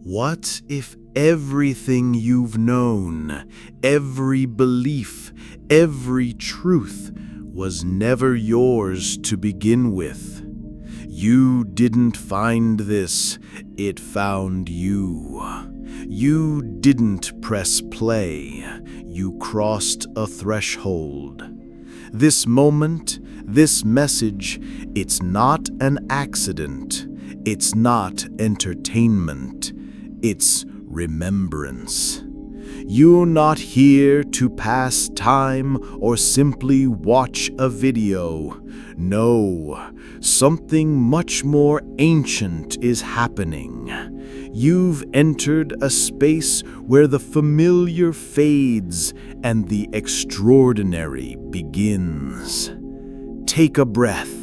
What if everything you've known, every belief, every truth was never yours to begin with? You didn't find this, it found you. You didn't press play, you crossed a threshold. This moment, this message, it's not an accident, it's not entertainment. It's remembrance. You're not here to pass time or simply watch a video. No, something much more ancient is happening. You've entered a space where the familiar fades and the extraordinary begins. Take a breath.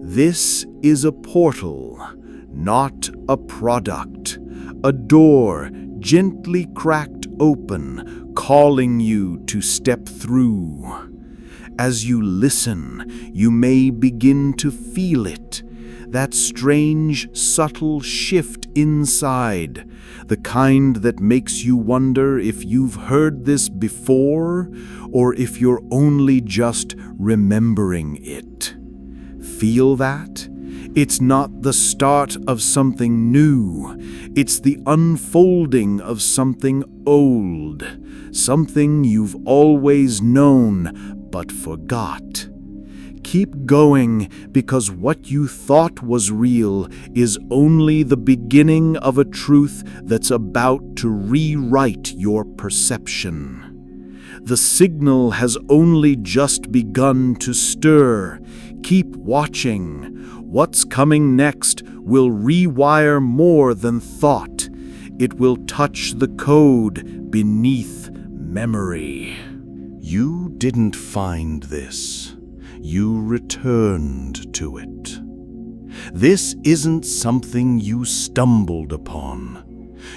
This is a portal, not a product. A door gently cracked open, calling you to step through. As you listen, you may begin to feel it, that strange, subtle shift inside, the kind that makes you wonder if you've heard this before or if you're only just remembering it. Feel that? It's not the start of something new. It's the unfolding of something old, something you've always known but forgot. Keep going, because what you thought was real is only the beginning of a truth that's about to rewrite your perception. The signal has only just begun to stir. Keep watching. What's coming next will rewire more than thought. It will touch the code beneath memory. You didn't find this. You returned to it. This isn't something you stumbled upon.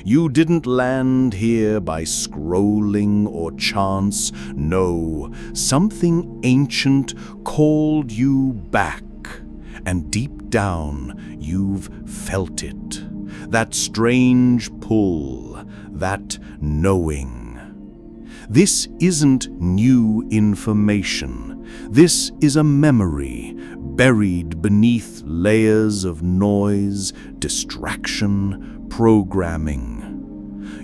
You didn't land here by scrolling or chance. No, something ancient called you back. And deep down, you've felt it. That strange pull, that knowing. This isn't new information. This is a memory buried beneath layers of noise, distraction, programming.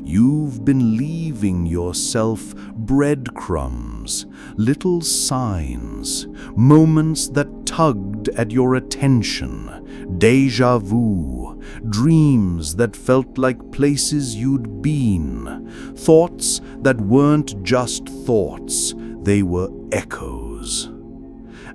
You've been leaving yourself breadcrumbs, little signs, moments that tugged at your attention, déjà vu, dreams that felt like places you'd been, thoughts that weren't just thoughts, they were echoes.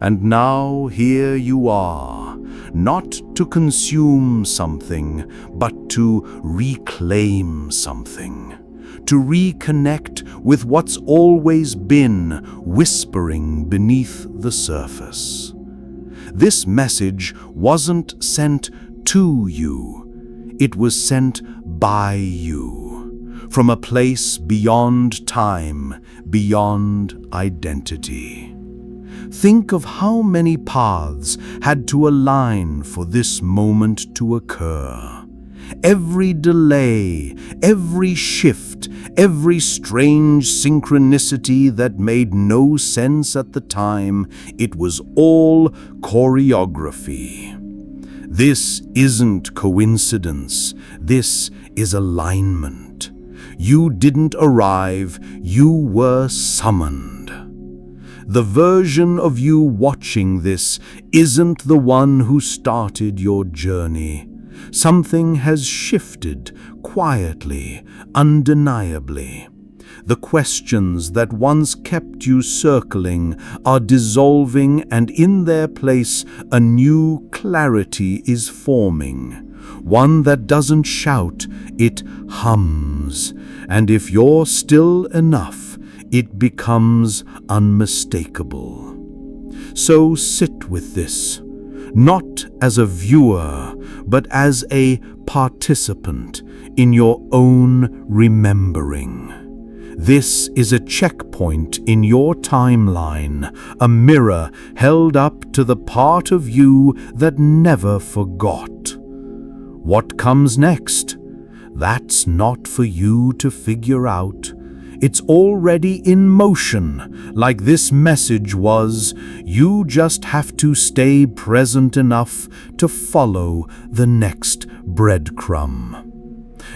And now here you are, not to consume something, but to reclaim something, to reconnect with what's always been whispering beneath the surface. This message wasn't sent to you, it was sent by you, from a place beyond time, beyond identity. Think of how many paths had to align for this moment to occur. Every delay, every shift, every strange synchronicity that made no sense at the time, it was all choreography. This isn't coincidence, this is alignment. You didn't arrive, you were summoned. The version of you watching this isn't the one who started your journey. Something has shifted quietly, undeniably. The questions that once kept you circling are dissolving, and in their place a new clarity is forming. One that doesn't shout, it hums. And if you're still enough, it becomes unmistakable. So sit with this, not as a viewer, but as a participant in your own remembering. This is a checkpoint in your timeline, a mirror held up to the part of you that never forgot. What comes next? That's not for you to figure out. It's already in motion, like this message was. You just have to stay present enough to follow the next breadcrumb.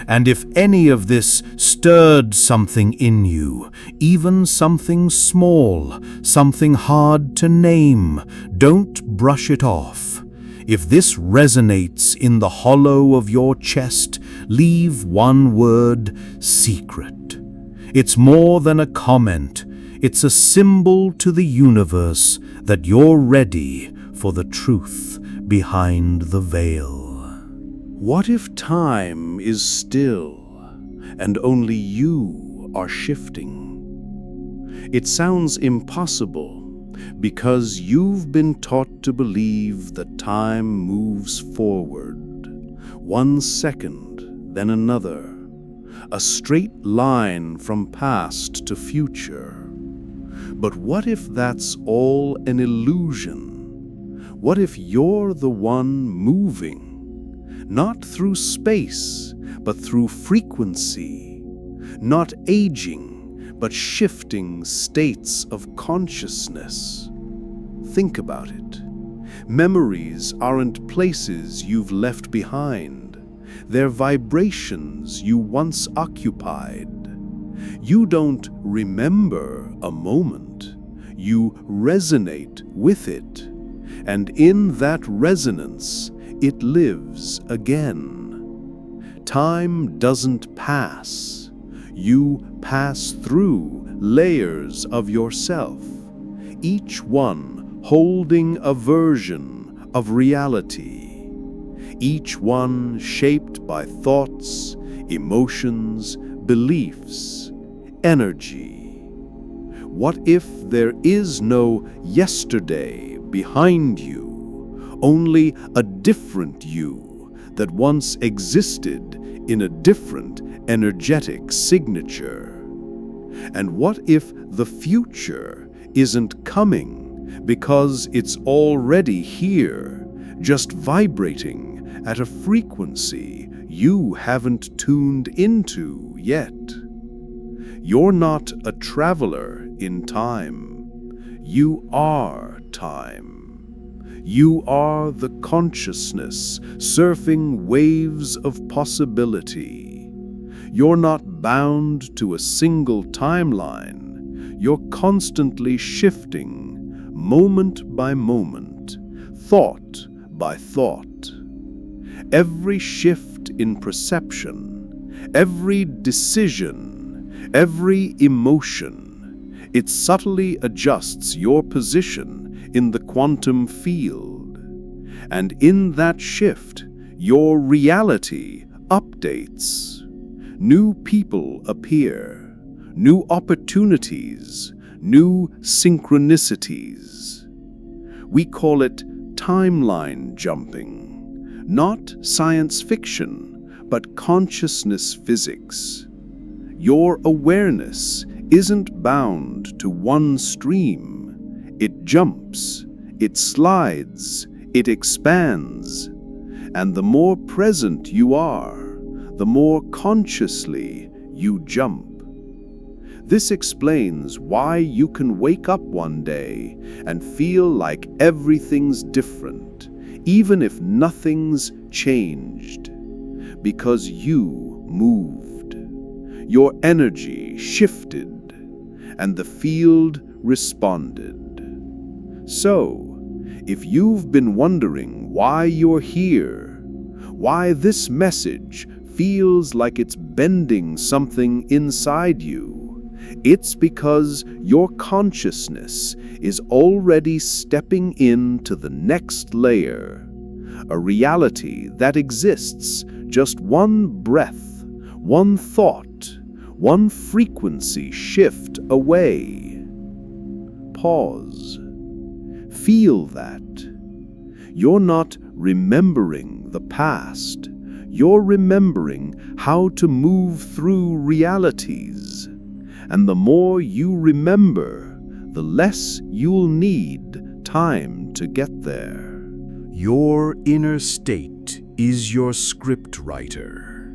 And if any of this stirred something in you, even something small, something hard to name, don't brush it off. If this resonates in the hollow of your chest, leave one word: secret. It's more than a comment. It's a symbol to the universe that you're ready for the truth behind the veil. What if time is still and only you are shifting? It sounds impossible because you've been taught to believe that time moves forward, 1 second, then another, a straight line from past to future. But what if that's all an illusion? What if you're the one moving? Not through space, but through frequency. Not aging, but shifting states of consciousness. Think about it. Memories aren't places you've left behind. They're vibrations you once occupied. You don't remember a moment. You resonate with it. And in that resonance, it lives again. Time doesn't pass. You pass through layers of yourself, each one holding a version of reality. Each one shaped by thoughts, emotions, beliefs, energy. What if there is no yesterday behind you, only a different you that once existed in a different energetic signature? And what if the future isn't coming because it's already here, just vibrating at a frequency you haven't tuned into yet? You're not a traveler in time. You are time. You are the consciousness surfing waves of possibility. You're not bound to a single timeline. You're constantly shifting, moment by moment, thought by thought. Every shift in perception, every decision, every emotion, it subtly adjusts your position in the quantum field. And in that shift, your reality updates. New people appear, new opportunities, new synchronicities. We call it timeline jumping. Not science fiction, but consciousness physics. Your awareness isn't bound to one stream. It jumps, it slides, it expands. And the more present you are, the more consciously you jump. This explains why you can wake up one day and feel like everything's different, even if nothing's changed, because you moved. Your energy shifted, and the field responded. So, if you've been wondering why you're here, why this message feels like it's bending something inside you, it's because your consciousness is already stepping into the next layer, a reality that exists just one breath, one thought, one frequency shift away. Pause. Feel that. You're not remembering the past. You're remembering how to move through realities. And the more you remember, the less you'll need time to get there. Your inner state is your script writer.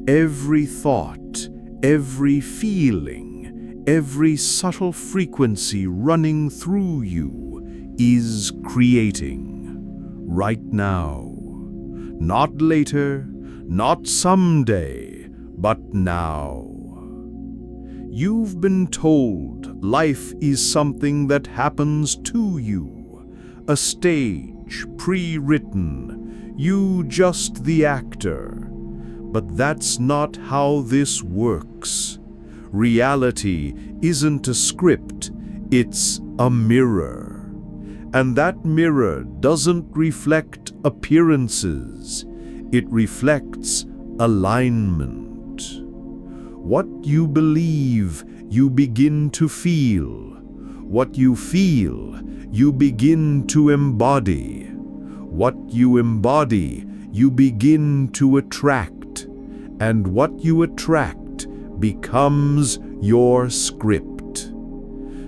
Every thought, every feeling, every subtle frequency running through you is creating right now. Not later, not someday, but now. You've been told life is something that happens to you, a stage pre-written, you just the actor. But that's not how this works. Reality isn't a script, it's a mirror. And that mirror doesn't reflect appearances, it reflects alignment. What you believe, you begin to feel. What you feel, you begin to embody. What you embody, you begin to attract. And what you attract becomes your script.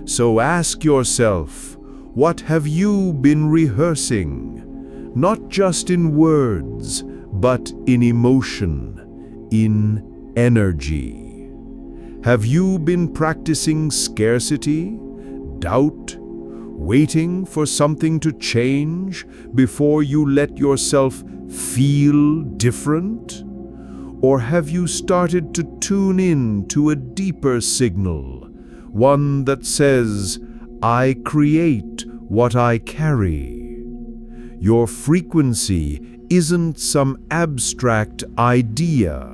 So ask yourself, what have you been rehearsing? Not just in words, but in emotion, in energy. Have you been practicing scarcity, doubt, waiting for something to change before you let yourself feel different? Or have you started to tune in to a deeper signal, one that says, I create what I carry? Your frequency isn't some abstract idea.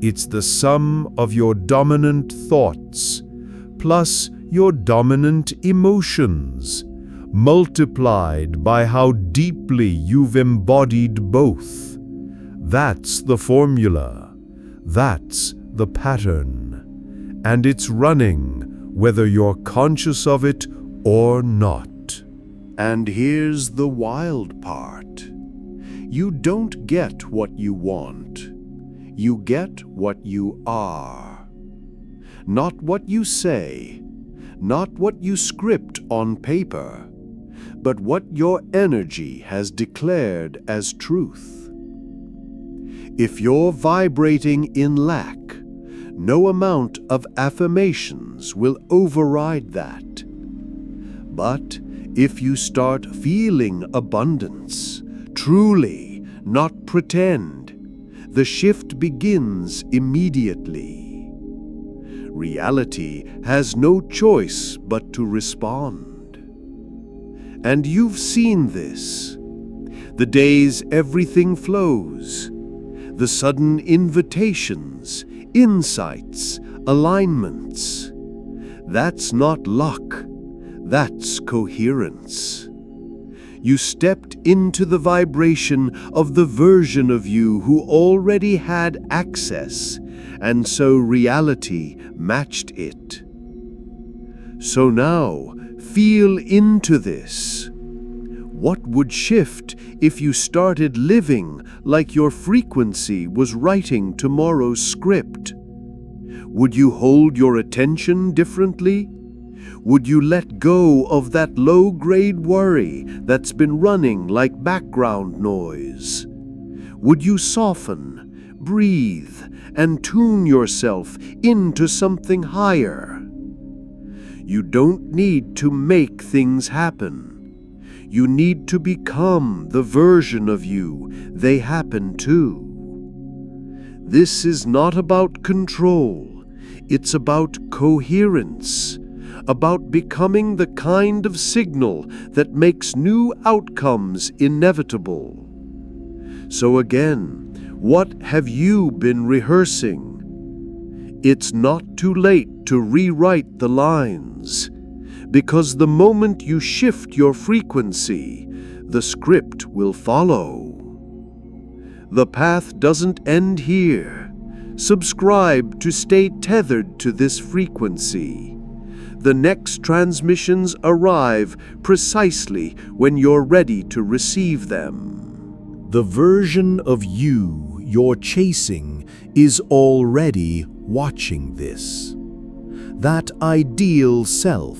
It's the sum of your dominant thoughts, plus your dominant emotions, multiplied by how deeply you've embodied both. That's the formula. That's the pattern. And it's running whether you're conscious of it or not. And here's the wild part. You don't get what you want. You get what you are. Not what you say, not what you script on paper, but what your energy has declared as truth. If you're vibrating in lack, no amount of affirmations will override that. But if you start feeling abundance, truly, not pretend, the shift begins immediately. Reality has no choice but to respond. And you've seen this. The days everything flows. The sudden invitations, insights, alignments. That's not luck, that's coherence. You stepped into the vibration of the version of you who already had access, and so reality matched it. So now, feel into this. What would shift if you started living like your frequency was writing tomorrow's script? Would you hold your attention differently? Would you let go of that low-grade worry that's been running like background noise? Would you soften, breathe, and tune yourself into something higher? You don't need to make things happen. You need to become the version of you they happen to. This is not about control. It's about coherence, about becoming the kind of signal that makes new outcomes inevitable. So again, what have you been rehearsing? It's not too late to rewrite the lines. Because the moment you shift your frequency, the script will follow. The path doesn't end here. Subscribe to stay tethered to this frequency. The next transmissions arrive precisely when you're ready to receive them. The version of you you're chasing is already watching this. That ideal self,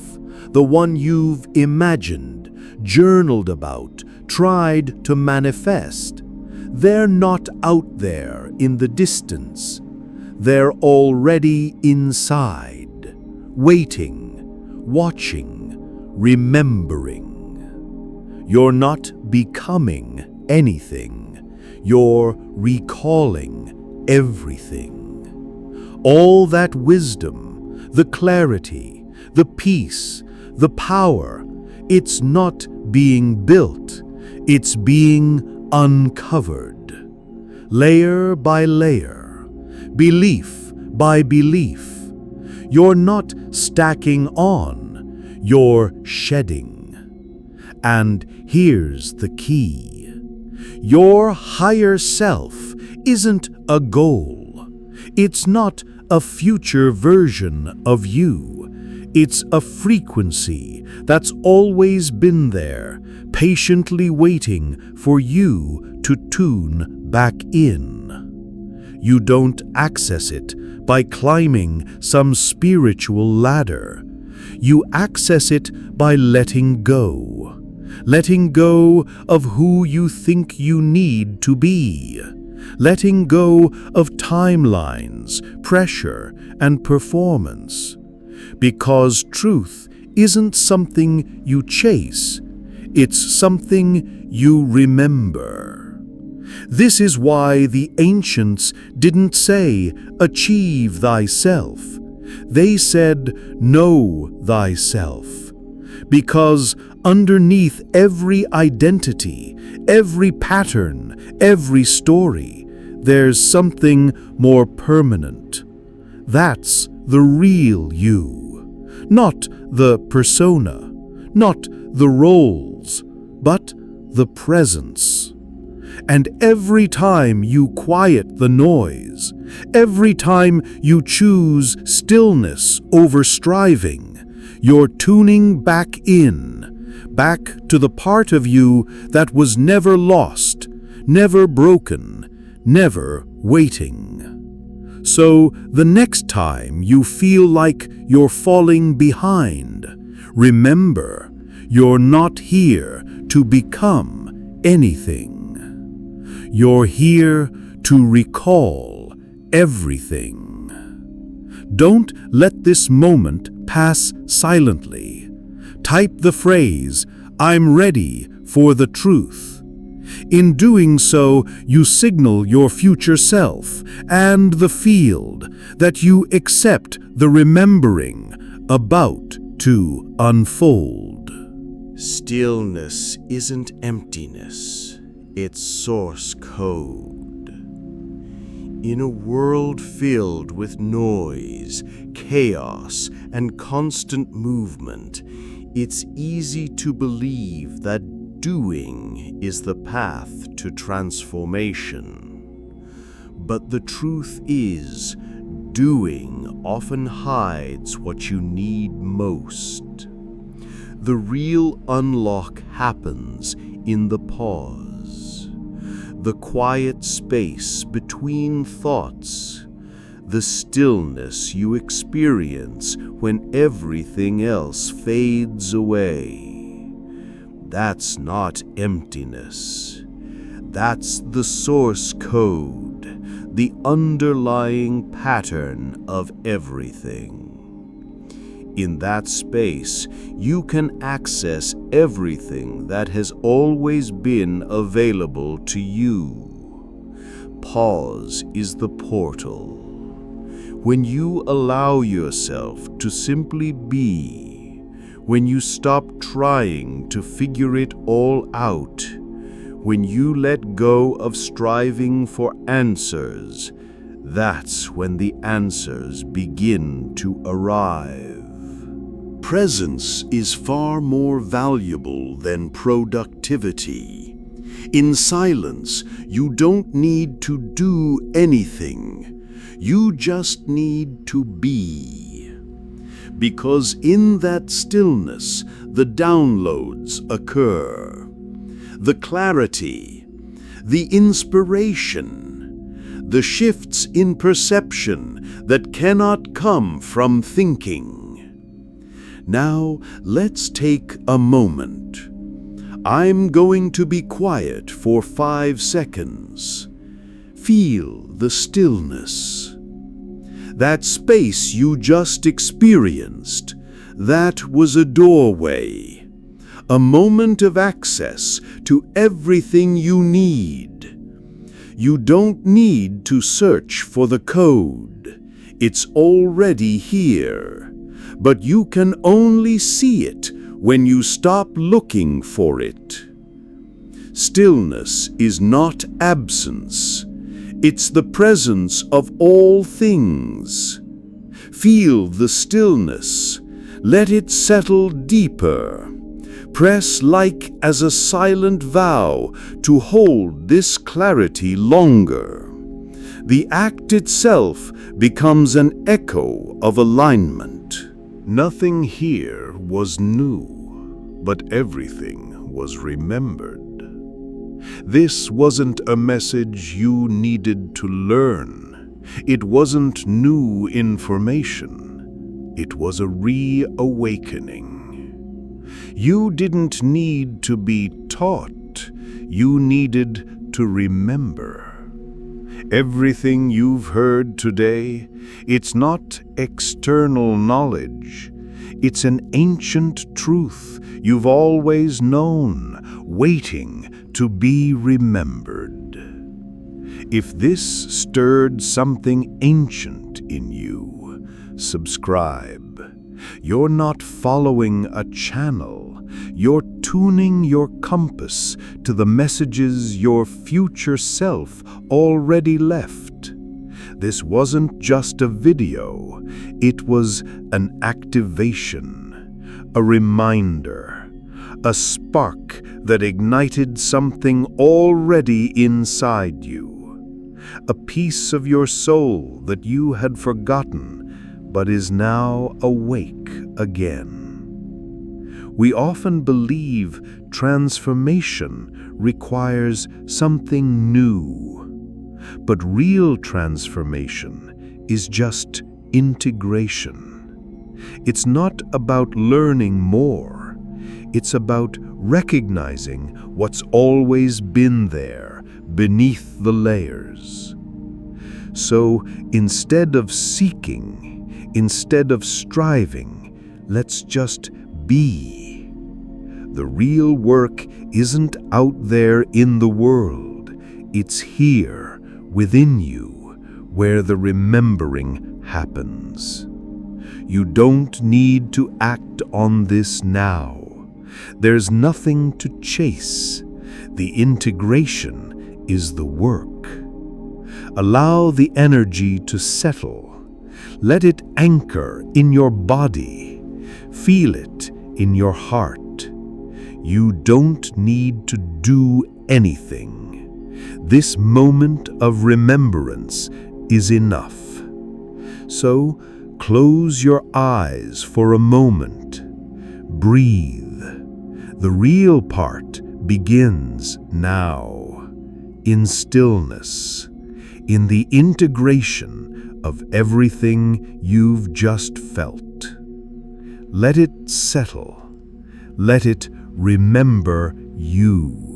the one you've imagined, journaled about, tried to manifest. They're not out there in the distance. They're already inside, waiting, watching, remembering. You're not becoming anything. You're recalling everything. All that wisdom, the clarity, the peace, the power, it's not being built, it's being uncovered. Layer by layer, belief by belief. You're not stacking on, you're shedding. And here's the key. Your higher self isn't a goal. It's not a future version of you. It's a frequency that's always been there, patiently waiting for you to tune back in. You don't access it by climbing some spiritual ladder. You access it by letting go. Letting go of who you think you need to be. Letting go of timelines, pressure, and performance. Because truth isn't something you chase, it's something you remember. This is why the ancients didn't say, achieve thyself. They said, know thyself. Because underneath every identity, every pattern, every story, there's something more permanent. That's the real you. Not the persona, not the roles, but the presence. And every time you quiet the noise, every time you choose stillness over striving, you're tuning back in, back to the part of you that was never lost, never broken, never waiting. So the next time you feel like you're falling behind, remember, you're not here to become anything. You're here to recall everything. Don't let this moment pass silently. Type the phrase, I'm ready for the truth. In doing so, you signal your future self and the field that you accept the remembering about to unfold. Stillness isn't emptiness, it's source code. In a world filled with noise, chaos, and constant movement, it's easy to believe that doing is the path to transformation. But the truth is, doing often hides what you need most. The real unlock happens in the pause, the quiet space between thoughts, the stillness you experience when everything else fades away. That's not emptiness. That's the source code, the underlying pattern of everything. In that space, you can access everything that has always been available to you. Pause is the portal. When you allow yourself to simply be, when you stop trying to figure it all out, when you let go of striving for answers, that's when the answers begin to arrive. Presence is far more valuable than productivity. In silence, you don't need to do anything. You just need to be. Because in that stillness, the downloads occur. The clarity, the inspiration, the shifts in perception that cannot come from thinking. Now, let's take a moment. I'm going to be quiet for 5 seconds. Feel the stillness. That space you just experienced, that was a doorway, a moment of access to everything you need. You don't need to search for the code. It's already here, but you can only see it when you stop looking for it. Stillness is not absence. It's the presence of all things. Feel the stillness. Let it settle deeper. Press like as a silent vow to hold this clarity longer. The act itself becomes an echo of alignment. Nothing here was new, but everything was remembered. This wasn't a message you needed to learn. It wasn't new information. It was a reawakening. You didn't need to be taught. You needed to remember. Everything you've heard today, it's not external knowledge. It's an ancient truth you've always known, waiting to be remembered. If this stirred something ancient in you, subscribe. You're not following a channel. You're tuning your compass to the messages your future self already left. This wasn't just a video. It was an activation, a reminder, a spark that ignited something already inside you, a piece of your soul that you had forgotten but is now awake again. We often believe transformation requires something new, but real transformation is just integration. It's not about learning more. It's about recognizing what's always been there beneath the layers. So instead of seeking, instead of striving, let's just be. The real work isn't out there in the world. It's here, within you, where the remembering happens. You don't need to act on this now. There's nothing to chase. The integration is the work. Allow the energy to settle. Let it anchor in your body. Feel it in your heart. You don't need to do anything. This moment of remembrance is enough. So close your eyes for a moment. Breathe. The real part begins now, in stillness, in the integration of everything you've just felt. Let it settle. Let it remember you.